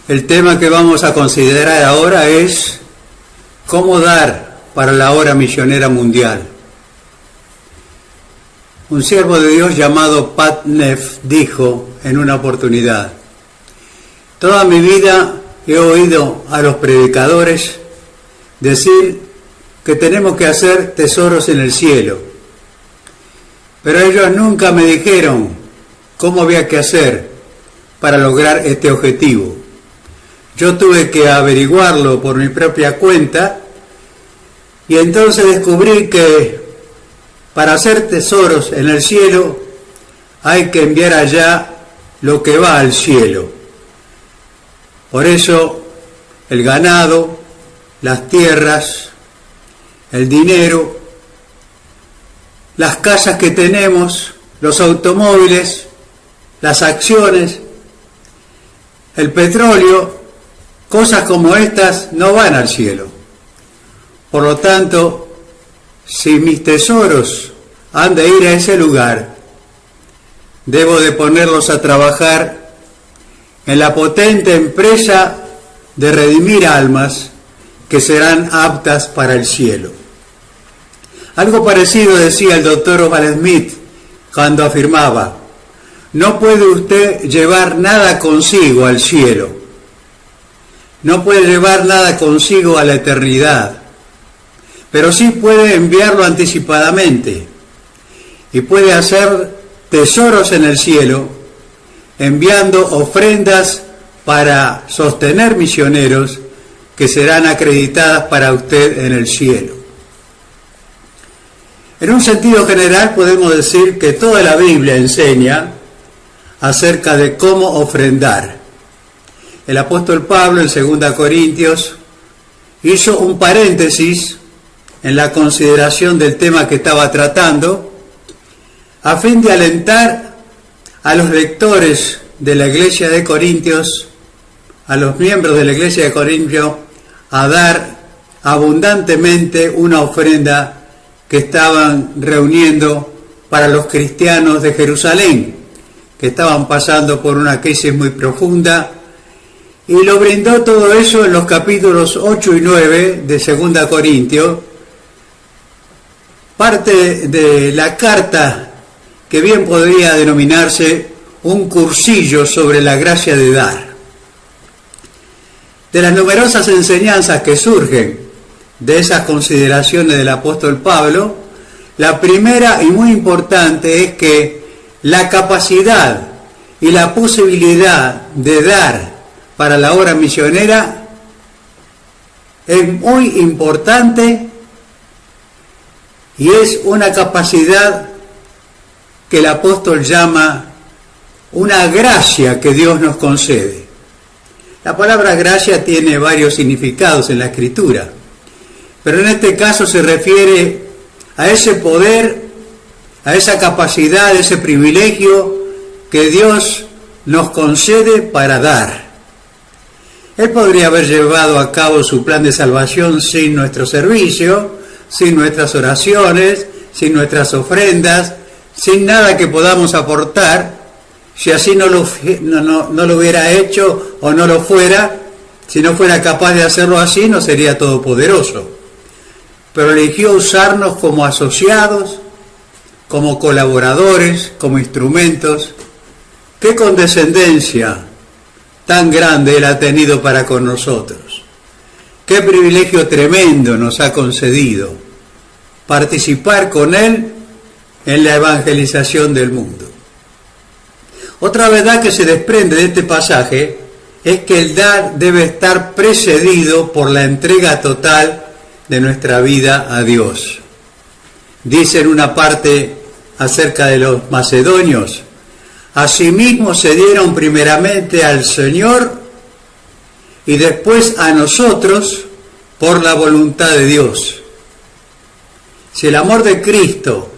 El tema que vamos a considerar ahora es cómo dar para la obra misionera mundial. Un siervo de Dios llamado Pat Neff dijo en una oportunidad: toda mi vida he oído a los predicadores decir que tenemos que hacer tesoros en el cielo, pero ellos nunca me dijeron cómo había que hacer para lograr este objetivo. Yo tuve que averiguarlo por mi propia cuenta y entonces descubrí que para hacer tesoros en el cielo hay que enviar allá lo que va al cielo. Por eso el ganado, las tierras, el dinero, las casas que tenemos, los automóviles, las acciones, el petróleo, cosas como estas no van al cielo. Por lo tanto, si mis tesoros han de ir a ese lugar, debo de ponerlos a trabajar en la potente empresa de redimir almas que serán aptas para el cielo. Algo parecido decía el doctor Oswald Smith cuando afirmaba: no puede usted llevar nada consigo al cielo, no puede llevar nada consigo a la eternidad, pero sí puede enviarlo anticipadamente y puede hacer tesoros en el cielo, enviando ofrendas para sostener misioneros que serán acreditadas para usted en el cielo. En un sentido general podemos decir que toda la Biblia enseña acerca de cómo ofrendar. El apóstol Pablo en 2 Corintios hizo un paréntesis en la consideración del tema que estaba tratando, a fin de alentar a los lectores de la iglesia de Corintios, a los miembros de la iglesia de Corintios, a dar abundantemente una ofrenda que estaban reuniendo para los cristianos de Jerusalén, que estaban pasando por una crisis muy profunda, y lo brindó todo eso en los capítulos 8 y 9 de 2 Corintios, parte de la carta que bien podría denominarse un cursillo sobre la gracia de dar. De las numerosas enseñanzas que surgen de esas consideraciones del apóstol Pablo, la primera y muy importante es que la capacidad y la posibilidad de dar para la obra misionera es muy importante y es una capacidad que el apóstol llama una gracia que Dios nos concede. La palabra gracia tiene varios significados en la Escritura, pero en este caso se refiere a ese poder, a esa capacidad, a ese privilegio que Dios nos concede para dar. Él podría haber llevado a cabo su plan de salvación sin nuestro servicio, sin nuestras oraciones, sin nuestras ofrendas, sin nada que podamos aportar. Si así no lo hubiera hecho o no lo fuera, si no fuera capaz de hacerlo así, no sería todopoderoso. Pero eligió usarnos como asociados, como colaboradores, como instrumentos. ¡Qué condescendencia tan grande Él ha tenido para con nosotros! ¡Qué privilegio tremendo nos ha concedido participar con Él en la evangelización del mundo! Otra verdad que se desprende de este pasaje es que el dar debe estar precedido por la entrega total de nuestra vida a Dios. Dice en una parte acerca de los macedonios: asimismo se dieron primeramente al Señor y después a nosotros por la voluntad de Dios. Si el amor de Cristo,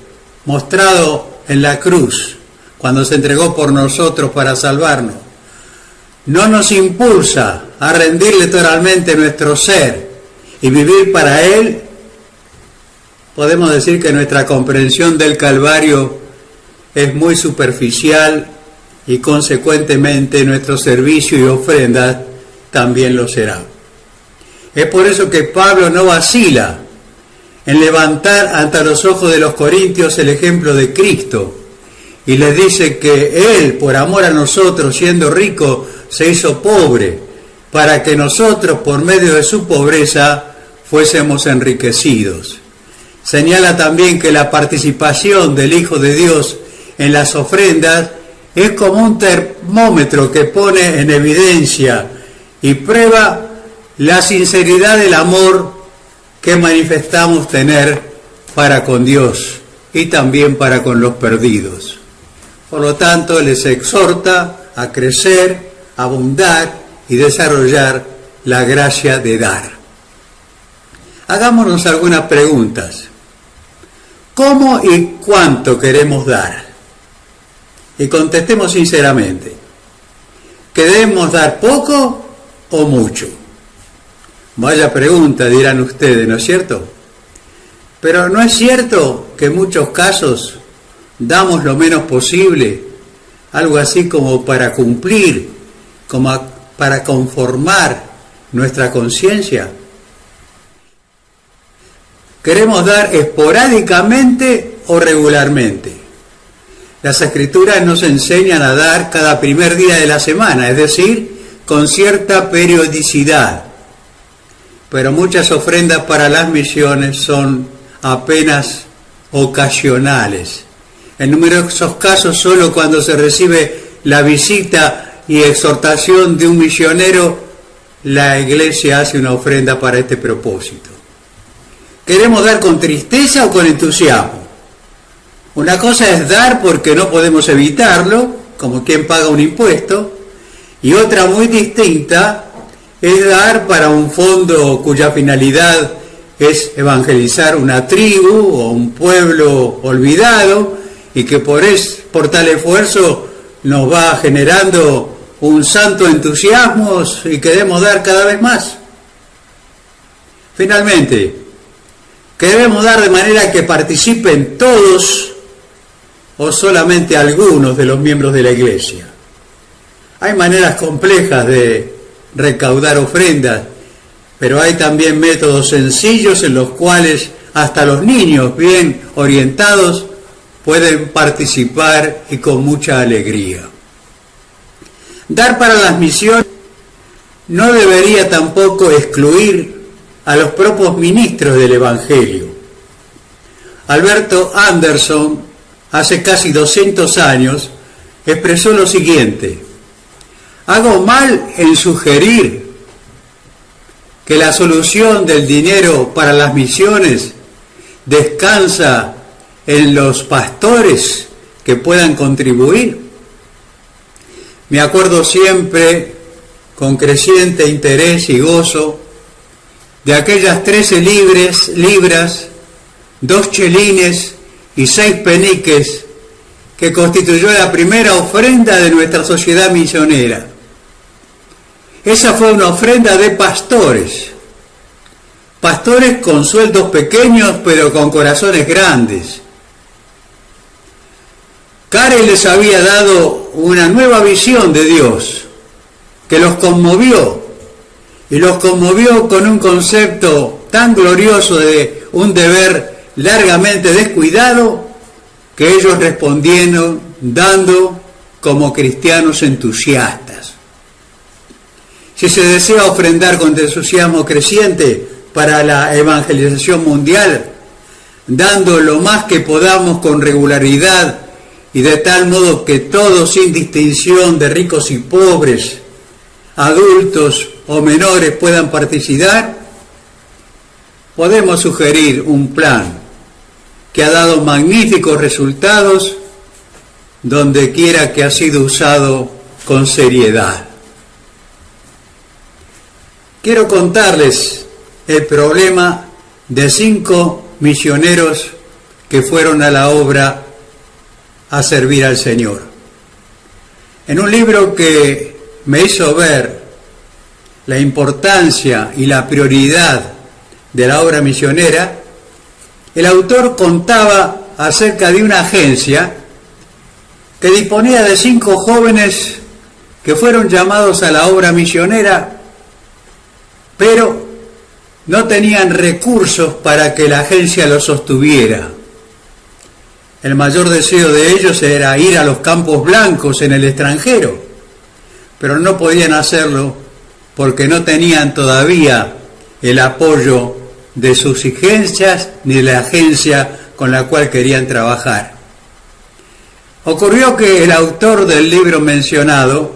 mostrado en la cruz, cuando se entregó por nosotros para salvarnos, no nos impulsa a rendirle totalmente nuestro ser y vivir para Él, podemos decir que nuestra comprensión del Calvario es muy superficial y consecuentemente nuestro servicio y ofrendas también lo será. Es por eso que Pablo no vacila en levantar ante los ojos de los corintios el ejemplo de Cristo y les dice que Él, por amor a nosotros, siendo rico, se hizo pobre, para que nosotros, por medio de su pobreza, fuésemos enriquecidos. Señala también que la participación del Hijo de Dios en las ofrendas es como un termómetro que pone en evidencia y prueba la sinceridad del amor que manifestamos tener para con Dios y también para con los perdidos. Por lo tanto, les exhorta a crecer, abundar y desarrollar la gracia de dar. Hagámonos algunas preguntas. ¿Cómo y cuánto queremos dar? Y contestemos sinceramente. ¿Queremos dar poco o mucho? Vaya pregunta, dirán ustedes, ¿no es cierto? Pero ¿no es cierto que en muchos casos damos lo menos posible? Algo así como para cumplir, como para conformar nuestra conciencia. ¿Queremos dar esporádicamente o regularmente? Las Escrituras nos enseñan a dar cada primer día de la semana, es decir, con cierta periodicidad. Pero muchas ofrendas para las misiones son apenas ocasionales. En numerosos casos, solo cuando se recibe la visita y exhortación de un misionero, la Iglesia hace una ofrenda para este propósito. ¿Queremos dar con tristeza o con entusiasmo? Una cosa es dar porque no podemos evitarlo, como quien paga un impuesto, y otra muy distinta es dar para un fondo cuya finalidad es evangelizar una tribu o un pueblo olvidado y que por tal esfuerzo nos va generando un santo entusiasmo y queremos dar cada vez más. Finalmente, ¿queremos dar de manera que participen todos o solamente algunos de los miembros de la Iglesia? Hay maneras complejas de recaudar ofrendas, pero hay también métodos sencillos en los cuales hasta los niños bien orientados pueden participar y con mucha alegría. Dar para las misiones no debería tampoco excluir a los propios ministros del Evangelio. Alberto Anderson, hace casi 200 años, expresó lo siguiente: hago mal en sugerir que la solución del dinero para las misiones descansa en los pastores que puedan contribuir. Me acuerdo siempre, con creciente interés y gozo, de aquellas 13 libras, 2 chelines y 6 peniques que constituyó la primera ofrenda de nuestra sociedad misionera. Esa fue una ofrenda de pastores con sueldos pequeños pero con corazones grandes. Carey les había dado una nueva visión de Dios que los conmovió, y los conmovió con un concepto tan glorioso de un deber largamente descuidado, que ellos respondieron dando como cristianos entusiastas. Si se desea ofrendar con entusiasmo creciente para la evangelización mundial, dando lo más que podamos con regularidad y de tal modo que todos, sin distinción de ricos y pobres, adultos o menores, puedan participar, podemos sugerir un plan que ha dado magníficos resultados donde quiera que ha sido usado con seriedad. Quiero contarles el problema de 5 misioneros que fueron a la obra a servir al Señor. En un libro que me hizo ver la importancia y la prioridad de la obra misionera, el autor contaba acerca de una agencia que disponía de 5 jóvenes que fueron llamados a la obra misionera pero no tenían recursos para que la agencia los sostuviera. El mayor deseo de ellos era ir a los campos blancos en el extranjero, pero no podían hacerlo porque no tenían todavía el apoyo de sus agencias ni de la agencia con la cual querían trabajar. Ocurrió que el autor del libro mencionado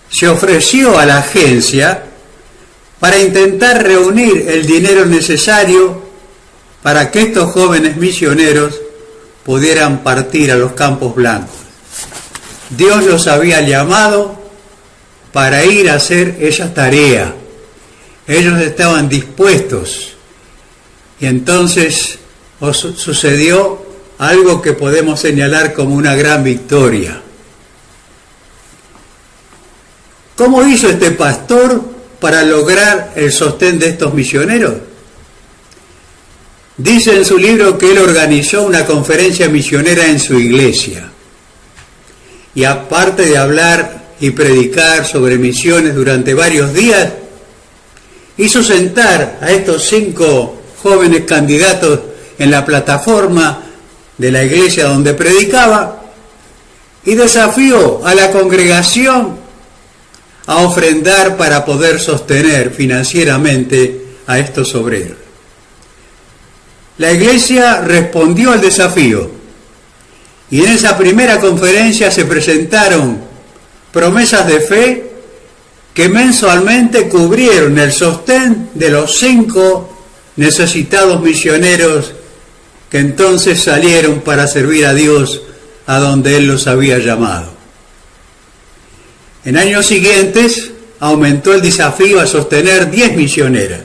se ofreció a la agencia para intentar reunir el dinero necesario para que estos jóvenes misioneros pudieran partir a los campos blancos. Dios los había llamado para ir a hacer esa tarea. Ellos estaban dispuestos y entonces sucedió algo que podemos señalar como una gran victoria. ¿Cómo hizo este pastor para lograr el sostén de estos misioneros? Dice en su libro que él organizó una conferencia misionera en su iglesia. Y aparte de hablar y predicar sobre misiones durante varios días, hizo sentar a estos 5 jóvenes candidatos en la plataforma de la iglesia donde predicaba y desafió a la congregación a ofrendar para poder sostener financieramente a estos obreros. La iglesia respondió al desafío y en esa primera conferencia se presentaron promesas de fe que mensualmente cubrieron el sostén de los 5 necesitados misioneros que entonces salieron para servir a Dios a donde Él los había llamado. En años siguientes aumentó el desafío a sostener 10 misioneras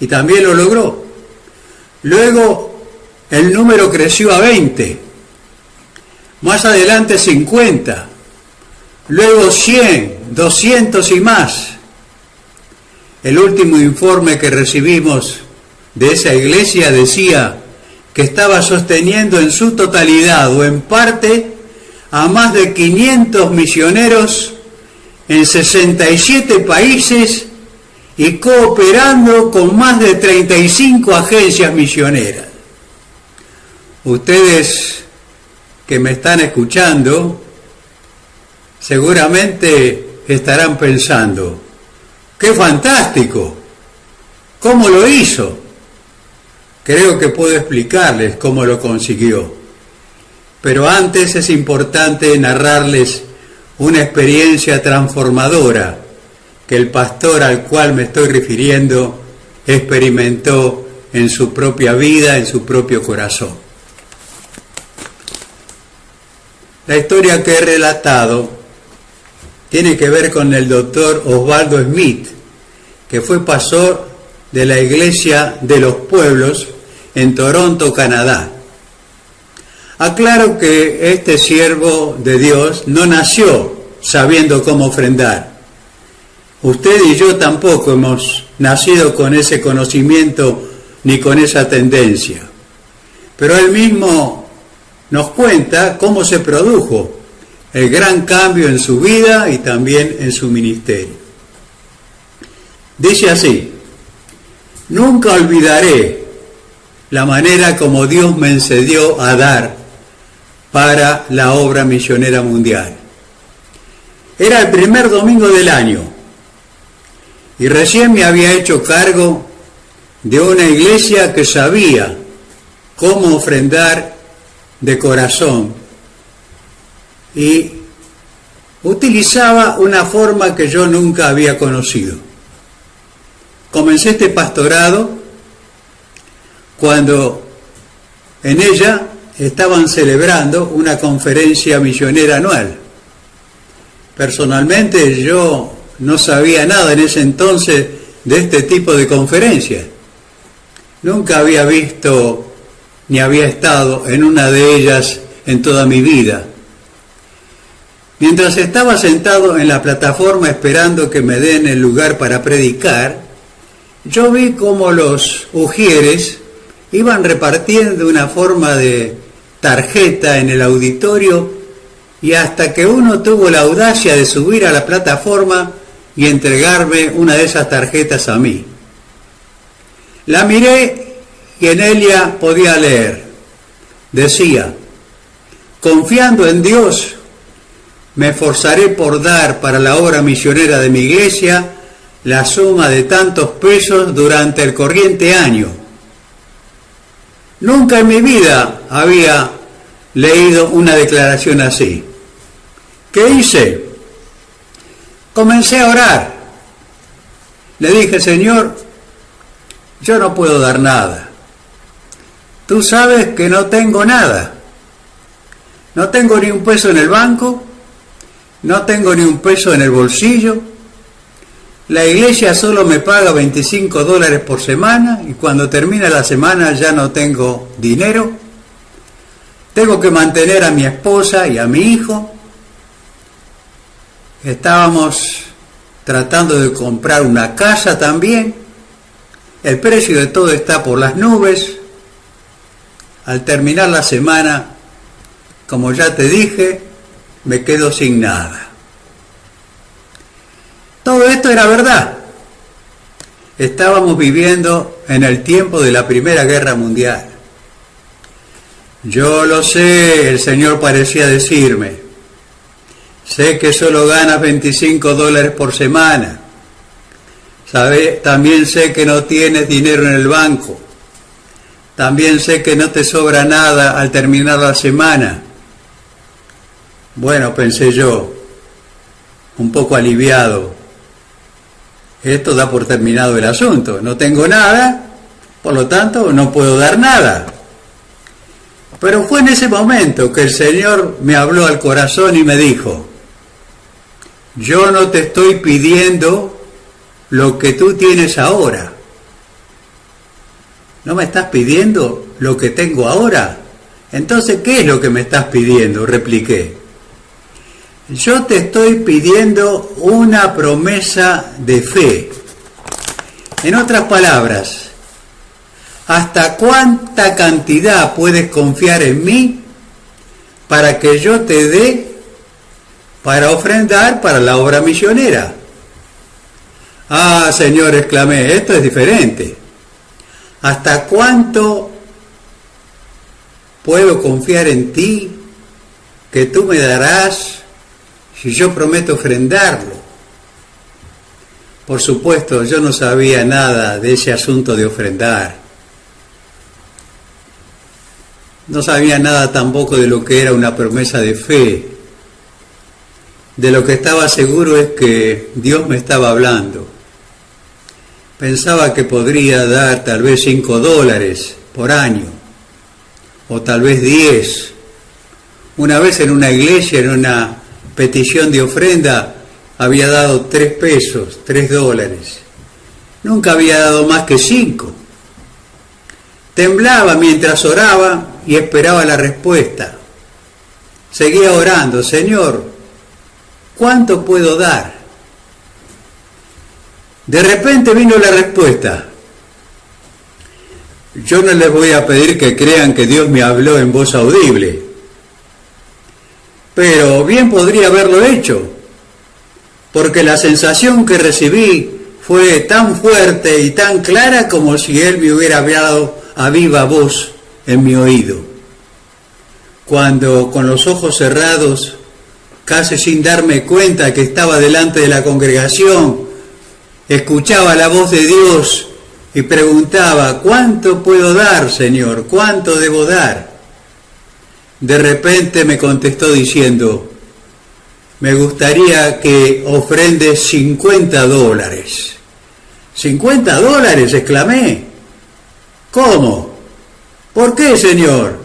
y también lo logró. Luego el número creció a 20, más adelante 50, luego 100, 200 y más. El último informe que recibimos de esa iglesia decía que estaba sosteniendo en su totalidad o en parte a más de 500 misioneros en 67 países y cooperando con más de 35 agencias misioneras. Ustedes que me están escuchando seguramente estarán pensando, ¡qué fantástico! ¿Cómo lo hizo? Creo que puedo explicarles cómo lo consiguió. Pero antes es importante narrarles una experiencia transformadora que el pastor al cual me estoy refiriendo experimentó en su propia vida, en su propio corazón. La historia que he relatado tiene que ver con el doctor Osvaldo Smith, que fue pastor de la Iglesia de los Pueblos en Toronto, Canadá. Aclaro que este siervo de Dios no nació sabiendo cómo ofrendar. Usted y yo tampoco hemos nacido con ese conocimiento ni con esa tendencia. Pero él mismo nos cuenta cómo se produjo el gran cambio en su vida y también en su ministerio. Dice así: nunca olvidaré la manera como Dios me enseñó a dar para la obra misionera mundial. Era el primer domingo del año y recién me había hecho cargo de una iglesia que sabía cómo ofrendar de corazón y utilizaba una forma que yo nunca había conocido. Comencé este pastorado cuando en ella estaban celebrando una conferencia misionera anual. Personalmente yo no sabía nada en ese entonces de este tipo de conferencias. Nunca había visto ni había estado en una de ellas en toda mi vida. Mientras estaba sentado en la plataforma esperando que me den el lugar para predicar, yo vi cómo los ujieres iban repartiendo una forma de tarjeta en el auditorio y hasta que uno tuvo la audacia de subir a la plataforma, y entregarme una de esas tarjetas a mí. La miré y en ella podía leer. Decía: confiando en Dios, me esforzaré por dar para la obra misionera de mi iglesia la suma de tantos pesos durante el corriente año. Nunca en mi vida había leído una declaración así. ¿Qué hice? Comencé a orar. Le dije: Señor, yo no puedo dar nada. Tú sabes que no tengo nada. No tengo ni un peso en el banco, no tengo ni un peso en el bolsillo. La iglesia solo me paga $25 por semana y cuando termina la semana ya no tengo dinero. Tengo que mantener a mi esposa y a mi hijo. Estábamos tratando de comprar una casa también. El precio de todo está por las nubes. Al terminar la semana, como ya te dije, me quedo sin nada. Todo esto era verdad. Estábamos viviendo en el tiempo de la Primera Guerra Mundial. Yo lo sé, el Señor parecía decirme: sé que solo ganas $25 por semana. También sé que no tienes dinero en el banco. También sé que no te sobra nada al terminar la semana. Bueno, pensé yo, un poco aliviado. Esto da por terminado el asunto. No tengo nada, por lo tanto no puedo dar nada. Pero fue en ese momento que el Señor me habló al corazón y me dijo: yo no te estoy pidiendo lo que tú tienes ahora. ¿No me estás pidiendo lo que tengo ahora? Entonces, ¿qué es lo que me estás pidiendo?, repliqué. Yo te estoy pidiendo una promesa de fe. En otras palabras, ¿hasta cuánta cantidad puedes confiar en mí para que yo te dé para ofrendar para la obra misionera? Ah, Señor, exclamé, esto es diferente. ¿Hasta cuánto puedo confiar en ti que tú me darás si yo prometo ofrendarlo? Por supuesto, yo no sabía nada de ese asunto de ofrendar. No sabía nada tampoco de lo que era una promesa de fe. De lo que estaba seguro es que Dios me estaba hablando. Pensaba que podría dar tal vez $5 por año, o tal vez 10. Una vez en una iglesia, en una petición de ofrenda, había dado $3. Nunca había dado más que 5. Temblaba mientras oraba y esperaba la respuesta. Seguía orando: Señor, ¿cuánto puedo dar? De repente vino la respuesta: yo no les voy a pedir que crean que Dios me habló en voz audible, pero bien podría haberlo hecho, porque la sensación que recibí fue tan fuerte y tan clara como si Él me hubiera hablado a viva voz en mi oído. Cuando, con los ojos cerrados, casi sin darme cuenta que estaba delante de la congregación, escuchaba la voz de Dios y preguntaba: ¿cuánto puedo dar, Señor? ¿Cuánto debo dar? De repente me contestó diciendo: me gustaría que ofrendes $50. ¿$50? Exclamé. ¿Cómo? ¿Por qué, Señor?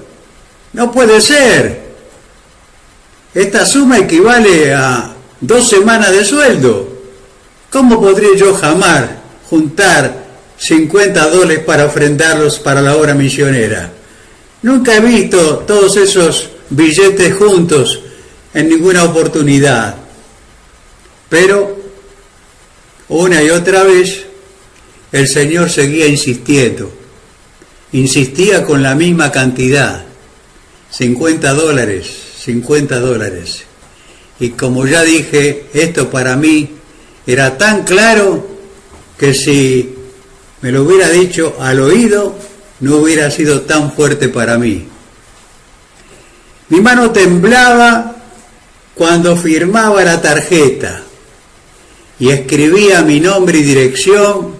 No puede ser. Esta suma equivale a 2 semanas de sueldo. ¿Cómo podría yo jamás juntar $50 para ofrendarlos para la obra misionera? Nunca he visto todos esos billetes juntos en ninguna oportunidad. Pero una y otra vez el Señor seguía insistiendo. Insistía con la misma cantidad: $50. Y como ya dije, esto para mí era tan claro que si me lo hubiera dicho al oído, no hubiera sido tan fuerte para mí. Mi mano temblaba cuando firmaba la tarjeta y escribía mi nombre y dirección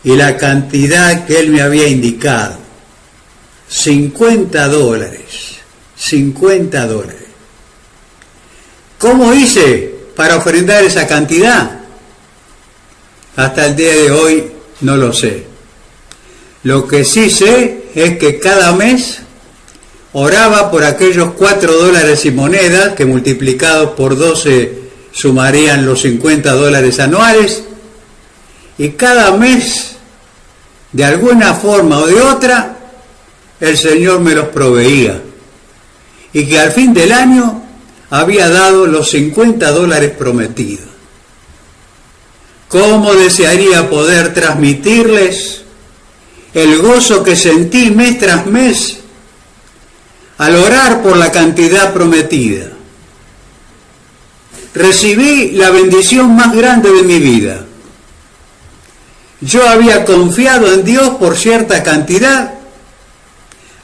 y la cantidad que él me había indicado. $50. $50. ¿Cómo hice para ofrendar esa cantidad? Hasta el día de hoy no lo sé. Lo que sí sé es que cada mes oraba por aquellos $4 y monedas que multiplicados por 12 sumarían los $50 anuales, y cada mes, de alguna forma o de otra, el Señor me los proveía, y que al fin del año había dado los $50 prometidos. ¿Cómo desearía poder transmitirles el gozo que sentí mes tras mes al orar por la cantidad prometida? Recibí la bendición más grande de mi vida. Yo había confiado en Dios por cierta cantidad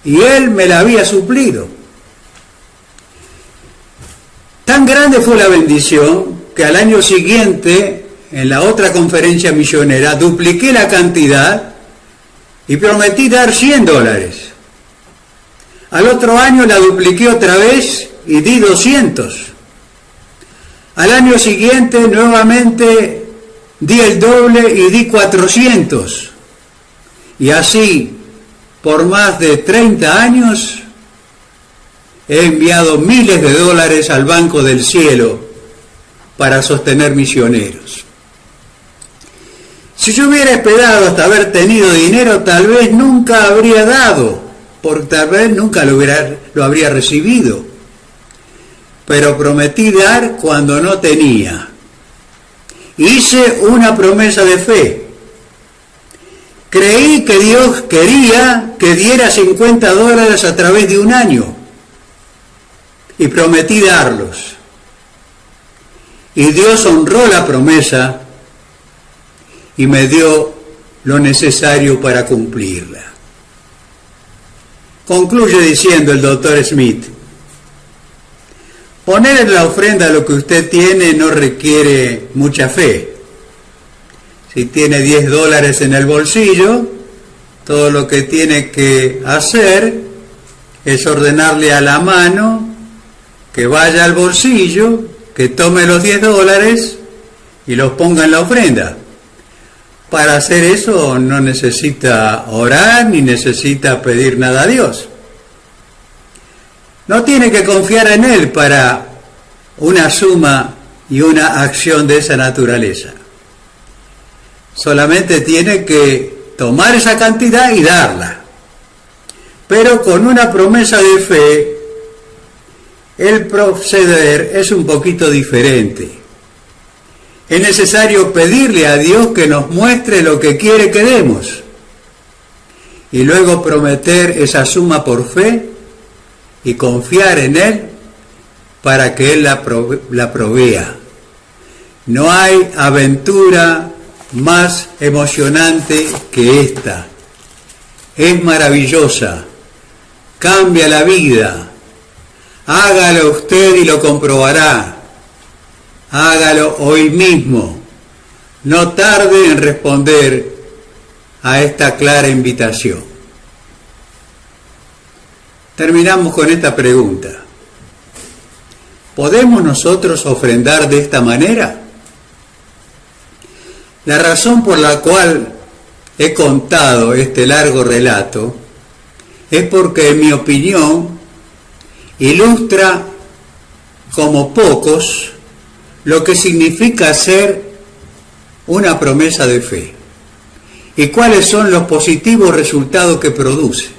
y Él me la había suplido. Tan grande fue la bendición que al año siguiente, en la otra conferencia misionera, dupliqué la cantidad y prometí dar $100. Al otro año la dupliqué otra vez y di 200. Al año siguiente nuevamente di el doble y di 400. Y así, por más de 30 años, he enviado miles de dólares al Banco del Cielo para sostener misioneros. Si yo hubiera esperado hasta haber tenido dinero, tal vez nunca habría dado, porque tal vez nunca lo habría recibido. Pero prometí dar cuando no tenía. Hice una promesa de fe. Creí que Dios quería que diera $50 a través de un año. Y prometí darlos. Y Dios honró la promesa y me dio lo necesario para cumplirla. Concluye diciendo el doctor Smith: poner en la ofrenda lo que usted tiene no requiere mucha fe. Si tiene $10 en el bolsillo, todo lo que tiene que hacer es ordenarle a la mano que vaya al bolsillo, que tome los $10 y los ponga en la ofrenda. Para hacer eso no necesita orar ni necesita pedir nada a Dios. No tiene que confiar en Él para una suma y una acción de esa naturaleza. Solamente tiene que tomar esa cantidad y darla. Pero con una promesa de fe, el proceder es un poquito diferente. Es necesario pedirle a Dios que nos muestre lo que quiere que demos y luego prometer esa suma por fe y confiar en Él para que Él la provea. No hay aventura más emocionante que esta. Es maravillosa, cambia la vida. Hágalo usted y lo comprobará. Hágalo hoy mismo. No tarde en responder a esta clara invitación. Terminamos con esta pregunta: ¿podemos nosotros ofrendar de esta manera? La razón por la cual he contado este largo relato es porque, en mi opinión, ilustra como pocos lo que significa hacer una promesa de fe y cuáles son los positivos resultados que produce.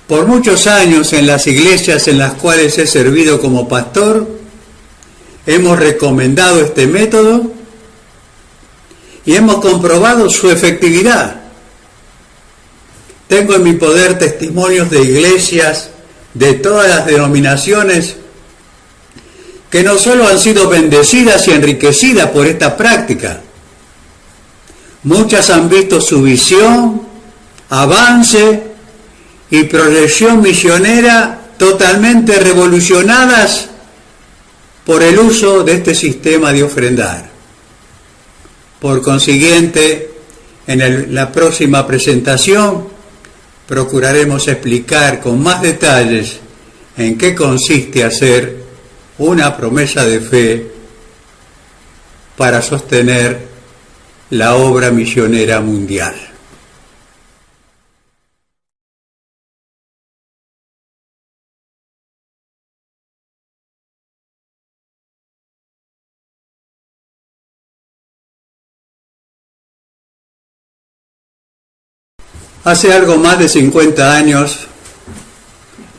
Por muchos años en las iglesias en las cuales he servido como pastor, hemos recomendado este método y hemos comprobado su efectividad. Tengo en mi poder testimonios de iglesias de todas las denominaciones que no solo han sido bendecidas y enriquecidas por esta práctica, muchas han visto su visión, avance y proyección misionera totalmente revolucionadas por el uso de este sistema de ofrendar. Por consiguiente, en la próxima presentación procuraremos explicar con más detalles en qué consiste hacer una promesa de fe para sostener la obra misionera mundial. Hace algo más de 50 años,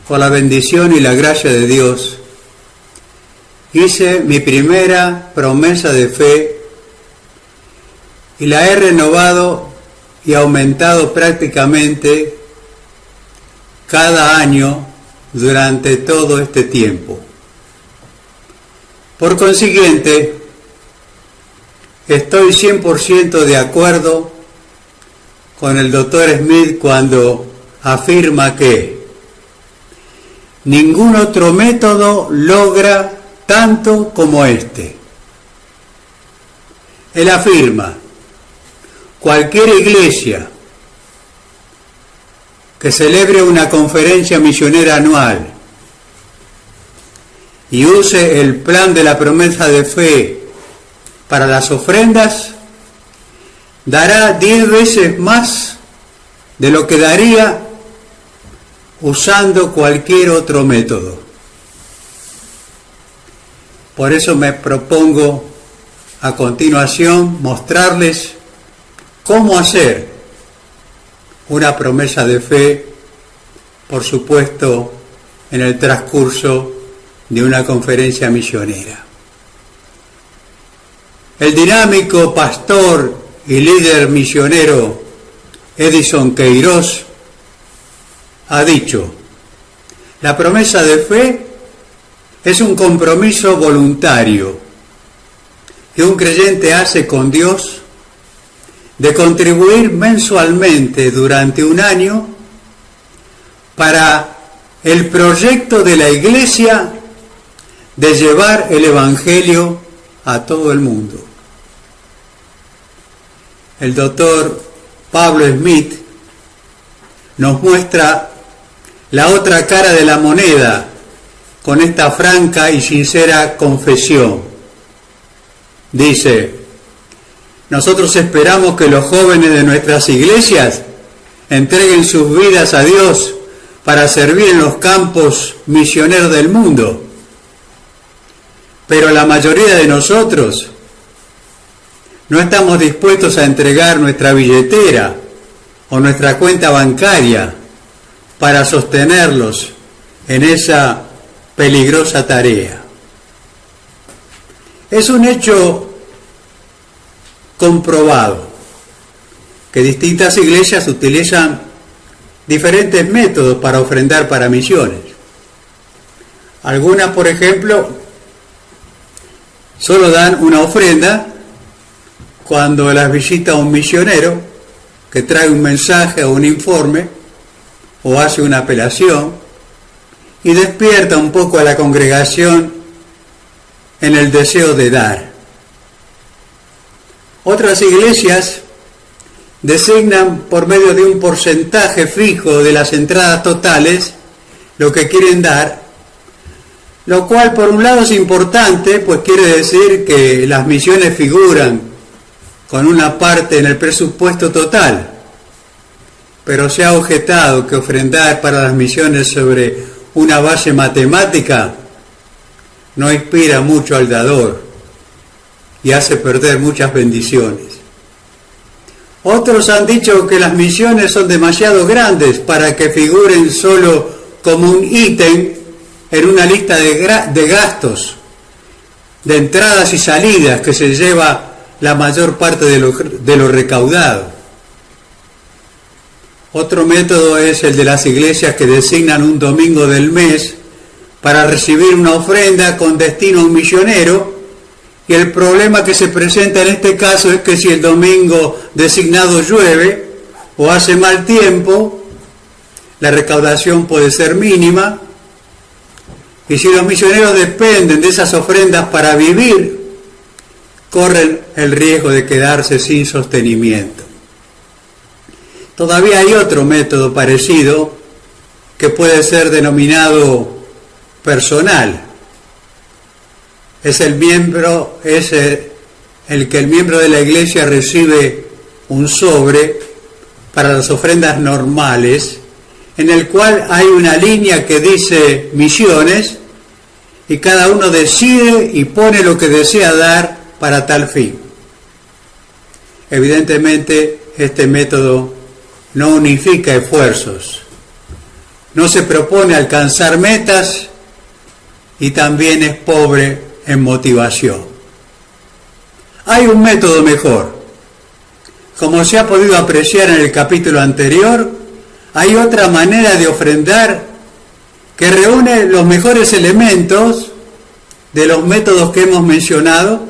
por la bendición y la gracia de Dios, hice mi primera promesa de fe y la he renovado y aumentado prácticamente cada año durante todo este tiempo. Por consiguiente, estoy 100% de acuerdo con el Dr. Smith cuando afirma que ningún otro método logra tanto como este. Él afirma: cualquier iglesia que celebre una conferencia misionera anual y use el plan de la promesa de fe para las ofrendas, dará 10 veces más de lo que daría usando cualquier otro método. Por eso me propongo a continuación mostrarles cómo hacer una promesa de fe, por supuesto, en el transcurso de una conferencia misionera. El dinámico pastor y líder misionero Edison Queiroz ha dicho: la promesa de fe es un compromiso voluntario que un creyente hace con Dios de contribuir mensualmente durante un año para el proyecto de la Iglesia de llevar el Evangelio a todo el mundo. El doctor Pablo Smith nos muestra la otra cara de la moneda con esta franca y sincera confesión. Dice: nosotros esperamos que los jóvenes de nuestras iglesias entreguen sus vidas a Dios para servir en los campos misioneros del mundo. Pero la mayoría de nosotros no estamos dispuestos a entregar nuestra billetera o nuestra cuenta bancaria para sostenerlos en esa peligrosa tarea. Es un hecho comprobado que distintas iglesias utilizan diferentes métodos para ofrendar para misiones. Algunas, por ejemplo, solo dan una ofrenda cuando las visita un misionero que trae un mensaje o un informe o hace una apelación y despierta un poco a la congregación en el deseo de dar. Otras iglesias designan por medio de un porcentaje fijo de las entradas totales lo que quieren dar, lo cual por un lado es importante, pues quiere decir que las misiones figuran con una parte en el presupuesto total, pero se ha objetado que ofrendar para las misiones sobre una base matemática no inspira mucho al dador y hace perder muchas bendiciones. Otros han dicho que las misiones son demasiado grandes para que figuren solo como un ítem en una lista de gastos, de entradas y salidas que se lleva la mayor parte de lo recaudado. Otro método es el de las iglesias que designan un domingo del mes para recibir una ofrenda con destino a un misionero, y el problema que se presenta en este caso es que si el domingo designado llueve o hace mal tiempo, la recaudación puede ser mínima, y si los misioneros dependen de esas ofrendas para vivir, corren el riesgo de quedarse sin sostenimiento. Todavía hay otro método parecido que puede ser denominado personal. Es el que el miembro de la iglesia recibe un sobre para las ofrendas normales, en el cual hay una línea que dice misiones, y cada uno decide y pone lo que desea dar para tal fin. Evidentemente, este método no unifica esfuerzos, no se propone alcanzar metas y también es pobre en motivación. Hay un método mejor. Como se ha podido apreciar en el capítulo anterior, hay otra manera de ofrendar que reúne los mejores elementos de los métodos que hemos mencionado,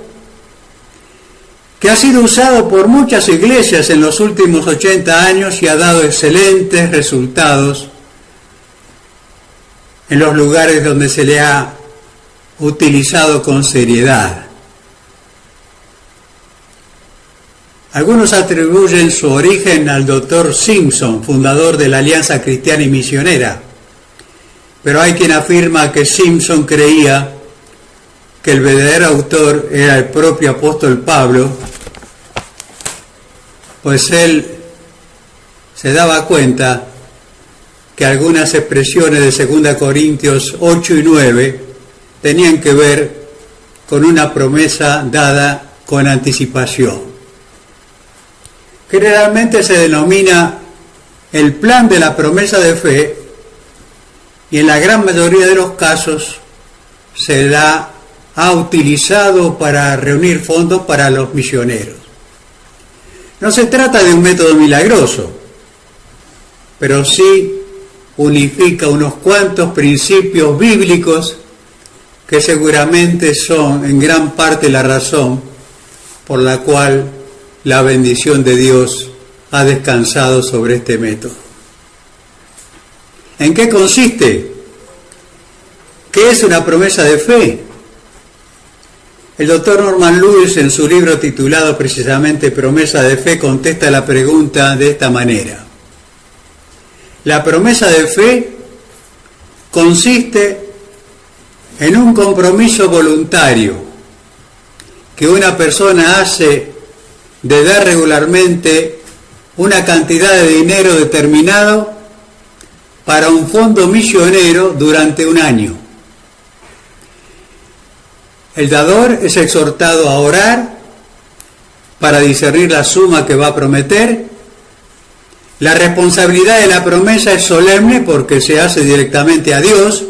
que ha sido usado por muchas iglesias en los últimos 80 años y ha dado excelentes resultados en los lugares donde se le ha utilizado con seriedad. Algunos atribuyen su origen al Dr. Simpson, fundador de la Alianza Cristiana y Misionera, pero hay quien afirma que Simpson creía que el verdadero autor era el propio apóstol Pablo, pues él se daba cuenta que algunas expresiones de 2 Corintios 8 y 9 tenían que ver con una promesa dada con anticipación. Generalmente se denomina el plan de la promesa de fe, y en la gran mayoría de los casos se la ha utilizado para reunir fondos para los misioneros. No se trata de un método milagroso, pero sí unifica unos cuantos principios bíblicos que seguramente son en gran parte la razón por la cual la bendición de Dios ha descansado sobre este método. ¿En qué consiste? ¿Qué es una promesa de fe? El doctor Norman Lewis, en su libro titulado precisamente Promesa de Fe, contesta la pregunta de esta manera. La promesa de fe consiste en un compromiso voluntario que una persona hace de dar regularmente una cantidad de dinero determinado para un fondo misionero durante un año. El dador es exhortado a orar para discernir la suma que va a prometer. La responsabilidad de la promesa es solemne porque se hace directamente a Dios,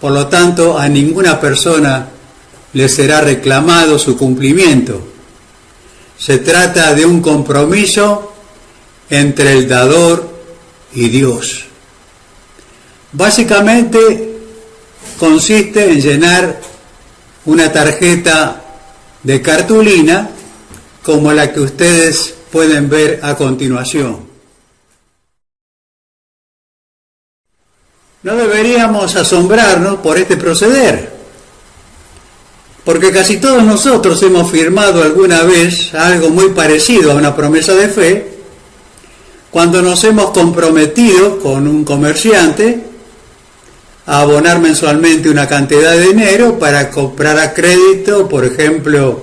por lo tanto a ninguna persona le será reclamado su cumplimiento. Se trata de un compromiso entre el dador y Dios. Básicamente consiste en llenar una tarjeta de cartulina como la que ustedes pueden ver a continuación. No deberíamos asombrarnos por este proceder, porque casi todos nosotros hemos firmado alguna vez algo muy parecido a una promesa de fe cuando nos hemos comprometido con un comerciante a abonar mensualmente una cantidad de dinero para comprar a crédito, por ejemplo,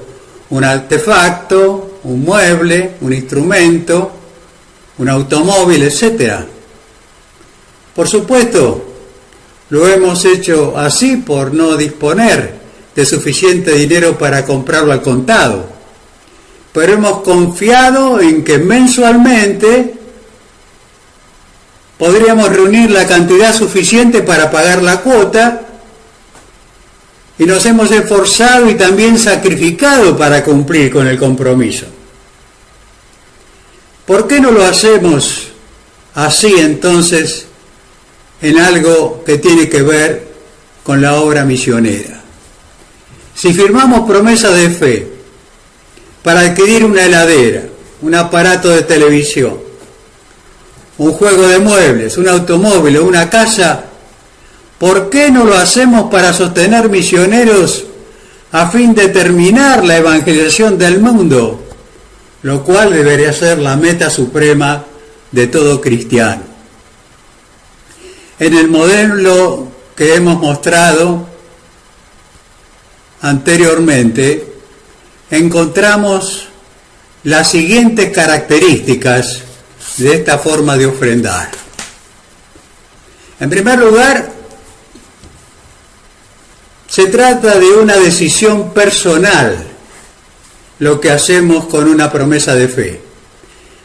un artefacto, un mueble, un instrumento, un automóvil, etc. Por supuesto, lo hemos hecho así por no disponer de suficiente dinero para comprarlo al contado, pero hemos confiado en que mensualmente podríamos reunir la cantidad suficiente para pagar la cuota, y nos hemos esforzado y también sacrificado para cumplir con el compromiso. ¿Por qué no lo hacemos así entonces en algo que tiene que ver con la obra misionera. Si firmamos promesas de fe para adquirir una heladera, un aparato de televisión, un juego de muebles, un automóvil o una casa, ¿por qué no lo hacemos para sostener misioneros a fin de terminar la evangelización del mundo? Lo cual debería ser la meta suprema de todo cristiano. En el modelo que hemos mostrado anteriormente, encontramos las siguientes características de esta forma de ofrendar. En primer lugar, se trata de una decisión personal, lo que hacemos con una promesa de fe.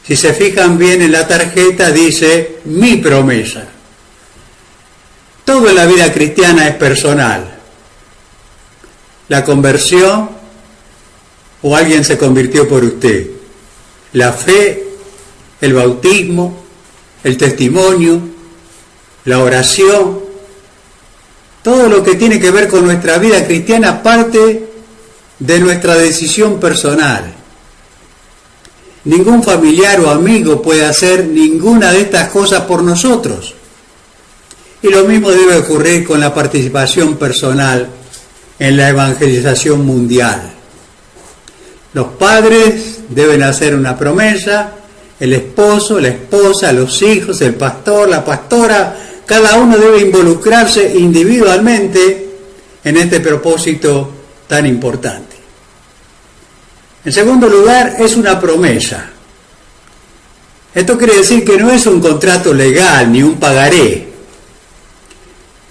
Si se fijan bien en la tarjeta, dice mi promesa. Todo en la vida cristiana es personal. La conversión, o alguien se convirtió por usted. La fe, el bautismo, el testimonio, la oración, todo lo que tiene que ver con nuestra vida cristiana parte de nuestra decisión personal. Ningún familiar o amigo puede hacer ninguna de estas cosas por nosotros. Y lo mismo debe ocurrir con la participación personal en la evangelización mundial. Los padres deben hacer una promesa, el esposo, la esposa, los hijos, el pastor, la pastora, cada uno debe involucrarse individualmente en este propósito tan importante. En segundo lugar, es una promesa. Esto quiere decir que no es un contrato legal ni un pagaré.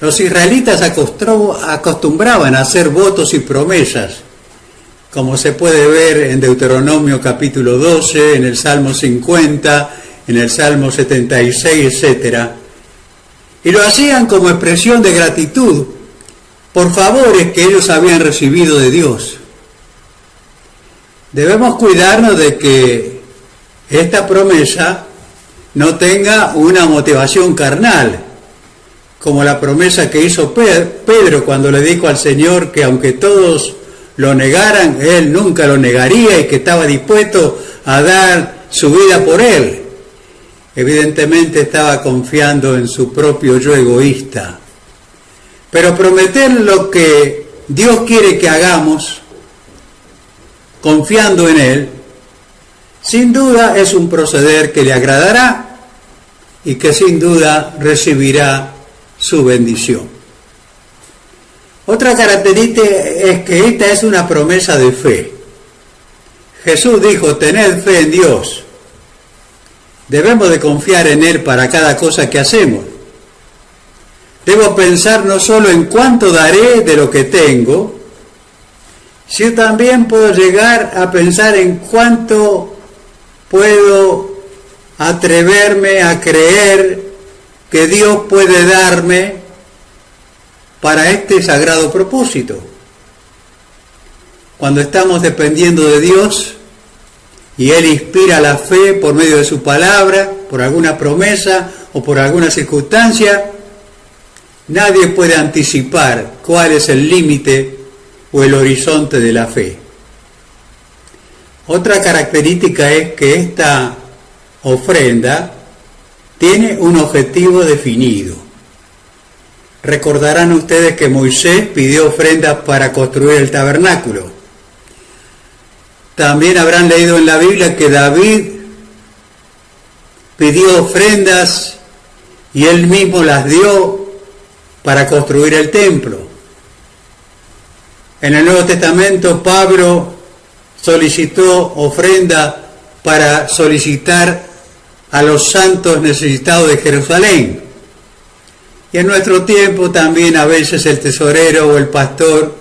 Los israelitas acostumbraban a hacer votos y promesas, como se puede ver en Deuteronomio capítulo 12, en el Salmo 50, en el Salmo 76, etc. Y lo hacían como expresión de gratitud por favores que ellos habían recibido de Dios. Debemos cuidarnos de que esta promesa no tenga una motivación carnal, como la promesa que hizo Pedro cuando le dijo al Señor que aunque todos lo negaran, él nunca lo negaría y que estaba dispuesto a dar su vida por él. Evidentemente estaba confiando en su propio yo egoísta. Pero prometer lo que Dios quiere que hagamos, confiando en Él, sin duda es un proceder que le agradará y que sin duda recibirá su bendición. Otra característica es que esta es una promesa de fe. Jesús dijo, tened fe en Dios. Debemos de confiar en Él para cada cosa que hacemos. Debo pensar no solo en cuánto daré de lo que tengo, sino también puedo llegar a pensar en cuánto puedo atreverme a creer que Dios puede darme para este sagrado propósito. Cuando estamos dependiendo de Dios y Él inspira la fe por medio de su palabra, por alguna promesa o por alguna circunstancia, nadie puede anticipar cuál es el límite o el horizonte de la fe. Otra característica es que esta ofrenda tiene un objetivo definido. Recordarán ustedes que Moisés pidió ofrendas para construir el tabernáculo. También habrán leído en la Biblia que David pidió ofrendas y él mismo las dio para construir el templo. En el Nuevo Testamento, Pablo solicitó ofrenda para solicitar a los santos necesitados de Jerusalén. Y en nuestro tiempo también a veces el tesorero o el pastor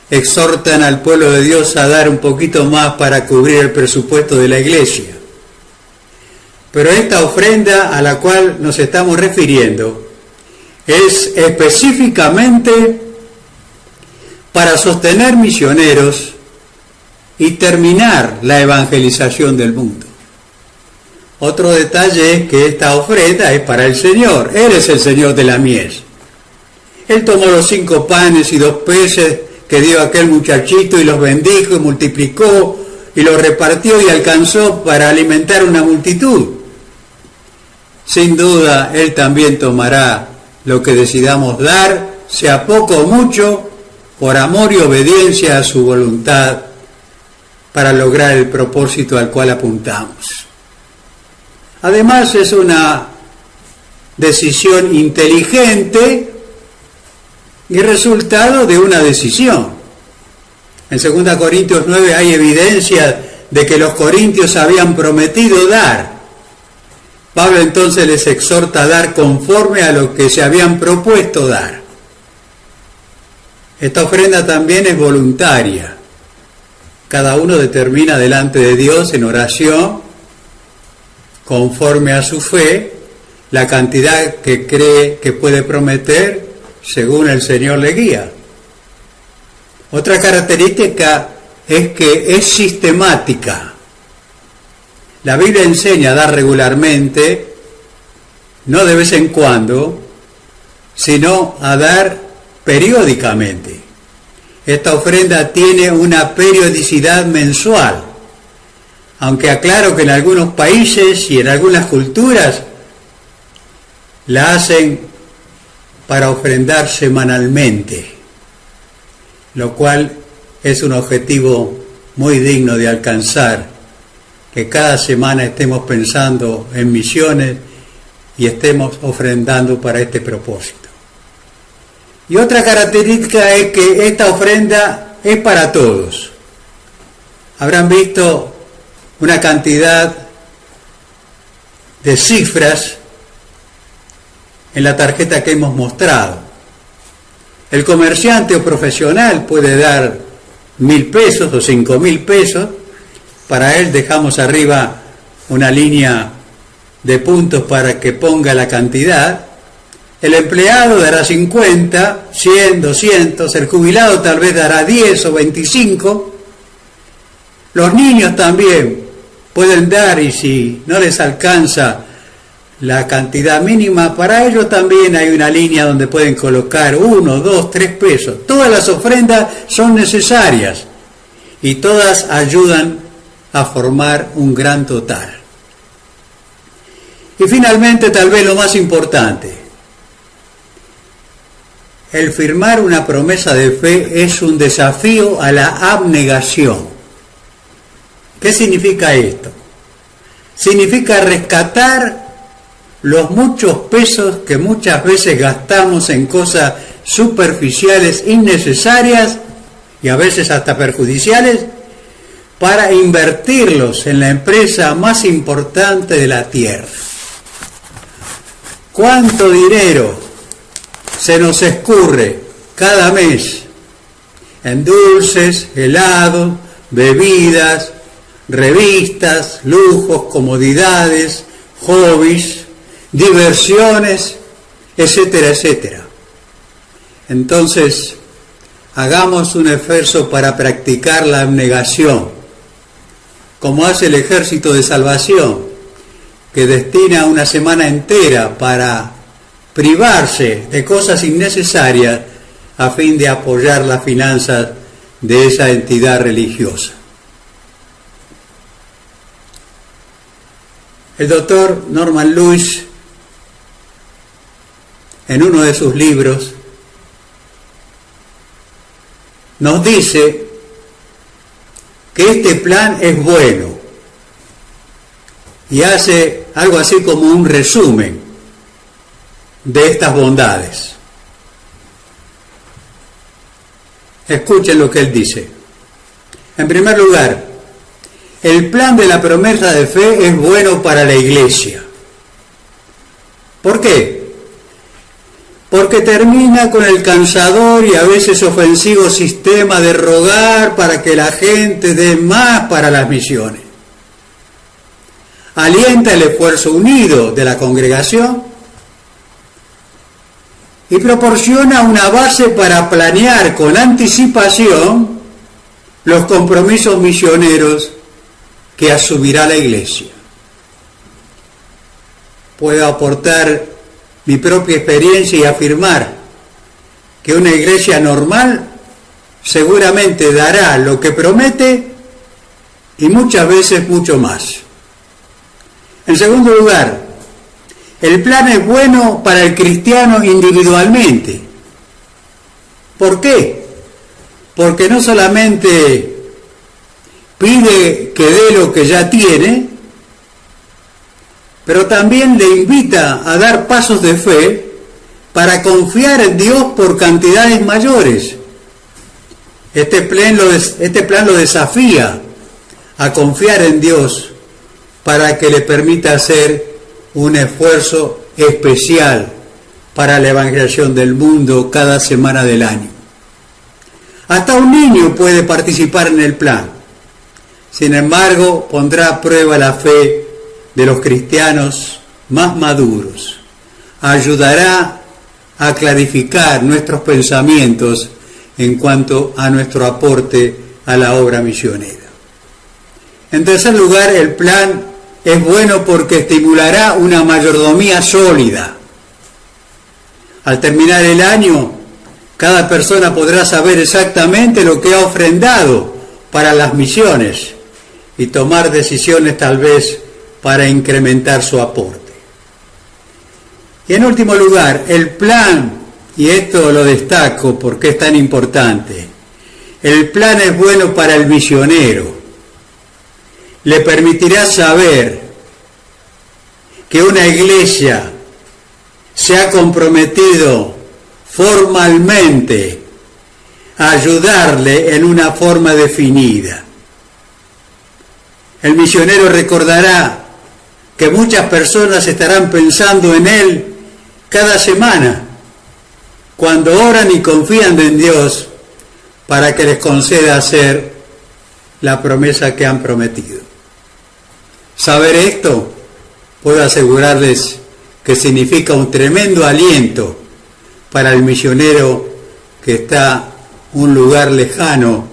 exhortan al pueblo de Dios a dar un poquito más para cubrir el presupuesto de la iglesia. Pero esta ofrenda a la cual nos estamos refiriendo es específicamente para sostener misioneros y terminar la evangelización del mundo. Otro detalle es que esta ofrenda es para el Señor. Él es el Señor de la mies. Él tomó los 5 panes y 2 peces que dio aquel muchachito y los bendijo y multiplicó y los repartió y alcanzó para alimentar una multitud. Sin duda, Él también tomará lo que decidamos dar, sea poco o mucho, por amor y obediencia a su voluntad, para lograr el propósito al cual apuntamos. Además, es una decisión inteligente y resultado de una decisión. En 2 Corintios 9 hay evidencia de que los corintios habían prometido dar. Pablo entonces les exhorta a dar conforme a lo que se habían propuesto dar. Esta ofrenda también es voluntaria. Cada uno determina delante de Dios en oración, conforme a su fe, la cantidad que cree que puede prometer según el Señor le guía. Otra característica es que es sistemática. La Biblia enseña a dar regularmente, no de vez en cuando, sino a dar periódicamente. Esta ofrenda tiene una periodicidad mensual, aunque aclaro que en algunos países y en algunas culturas la hacen para ofrendar semanalmente, lo cual es un objetivo muy digno de alcanzar, que cada semana estemos pensando en misiones y estemos ofrendando para este propósito. Y otra característica es que esta ofrenda es para todos. Habrán visto una cantidad de cifras en la tarjeta que hemos mostrado. El comerciante o profesional puede dar 1.000 pesos o 5.000 pesos. Para él dejamos arriba una línea de puntos para que ponga la cantidad. El empleado dará 50, 100, 200, el jubilado tal vez dará 10 o 25. Los niños también pueden dar, y si no les alcanza la cantidad mínima, para ellos también hay una línea donde pueden colocar 1, 2, 3 pesos. Todas las ofrendas son necesarias y todas ayudan a formar un gran total. Y finalmente, tal vez lo más importante, el firmar una promesa de fe es un desafío a la abnegación. ¿Qué significa esto? Significa rescatar los muchos pesos que muchas veces gastamos en cosas superficiales, innecesarias y a veces hasta perjudiciales, para invertirlos en la empresa más importante de la tierra. ¿Cuánto dinero se nos escurre cada mes en dulces, helados, bebidas, revistas, lujos, comodidades, hobbies, diversiones, etcétera, etcétera? Entonces, hagamos un esfuerzo para practicar la abnegación, como hace el Ejército de Salvación, que destina una semana entera para privarse de cosas innecesarias a fin de apoyar las finanzas de esa entidad religiosa. El doctor Norman Lewis, en uno de sus libros, nos dice que este plan es bueno y hace algo así como un resumen de estas bondades. Escuchen lo que él dice. En primer lugar, el plan de la promesa de fe es bueno para la iglesia. ¿Por qué? Porque termina con el cansador y a veces ofensivo sistema de rogar para que la gente dé más para las misiones. Alienta el esfuerzo unido de la congregación y proporciona una base para planear con anticipación los compromisos misioneros que asumirá la iglesia. Puedo aportar mi propia experiencia y afirmar que una iglesia normal seguramente dará lo que promete y muchas veces mucho más. En segundo lugar, el plan es bueno para el cristiano individualmente. ¿Por qué? Porque no solamente pide que dé lo que ya tiene, pero también le invita a dar pasos de fe para confiar en Dios por cantidades mayores. Este plan lo desafía a confiar en Dios para que le permita hacer un esfuerzo especial para la evangelización del mundo cada semana del año. Hasta un niño puede participar en el plan. Sin embargo, pondrá a prueba la fe de los cristianos más maduros. Ayudará a clarificar nuestros pensamientos en cuanto a nuestro aporte a la obra misionera. En tercer lugar, el plan es bueno porque estimulará una mayordomía sólida. Al terminar el año, cada persona podrá saber exactamente lo que ha ofrendado para las misiones y tomar decisiones tal vez para incrementar su aporte. Y en último lugar, el plan, y esto lo destaco porque es tan importante, el plan es bueno para el misionero. Le permitirá saber que una iglesia se ha comprometido formalmente a ayudarle en una forma definida. El misionero recordará que muchas personas estarán pensando en él cada semana, cuando oran y confían en Dios para que les conceda hacer la promesa que han prometido. Saber esto, puedo asegurarles que significa un tremendo aliento para el misionero que está en un lugar lejano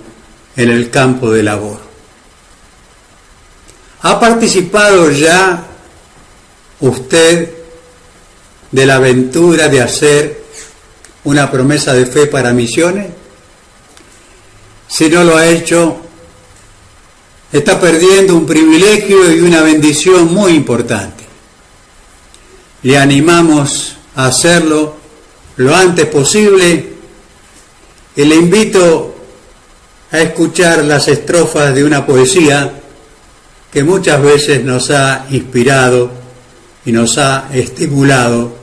en el campo de labor. ¿Ha participado ya usted de la aventura de hacer una promesa de fe para misiones? Si no lo ha hecho, está perdiendo un privilegio y una bendición muy importante. Le animamos a hacerlo lo antes posible y le invito a escuchar las estrofas de una poesía que muchas veces nos ha inspirado y nos ha estimulado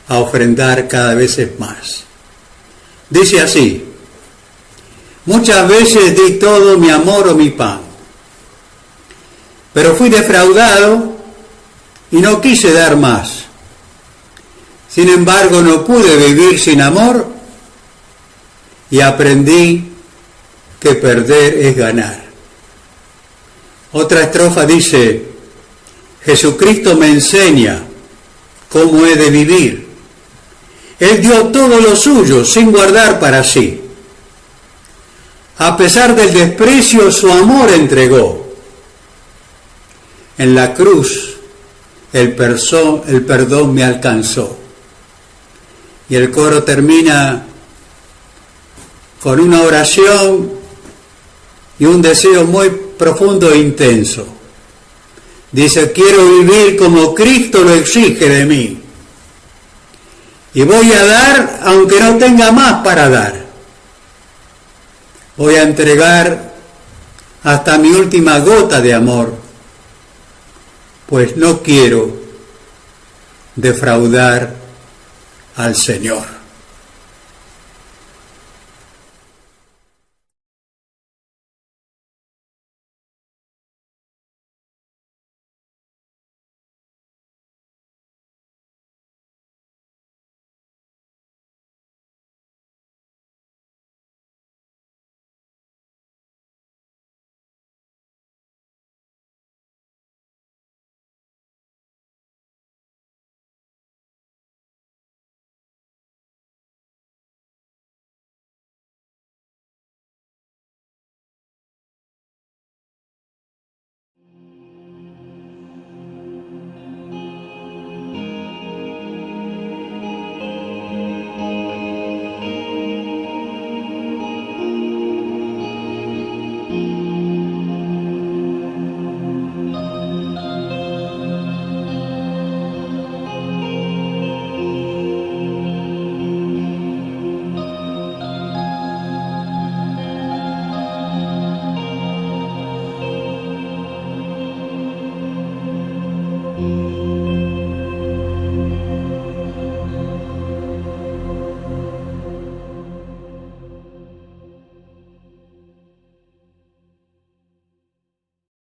a ofrendar cada vez más. Dice así: muchas veces di todo mi amor o mi pan, pero fui defraudado y no quise dar más. Sin embargo, no pude vivir sin amor y aprendí que perder es ganar. Otra estrofa dice: Jesucristo me enseña cómo he de vivir. Él dio todo lo suyo sin guardar para sí. A pesar del desprecio, su amor entregó. En la cruz, el perdón me alcanzó. Y el coro termina con una oración y un deseo muy profundo e intenso. Dice: quiero vivir como Cristo lo exige de mí. Y voy a dar aunque no tenga más para dar. Voy a entregar hasta mi última gota de amor, pues no quiero defraudar al Señor.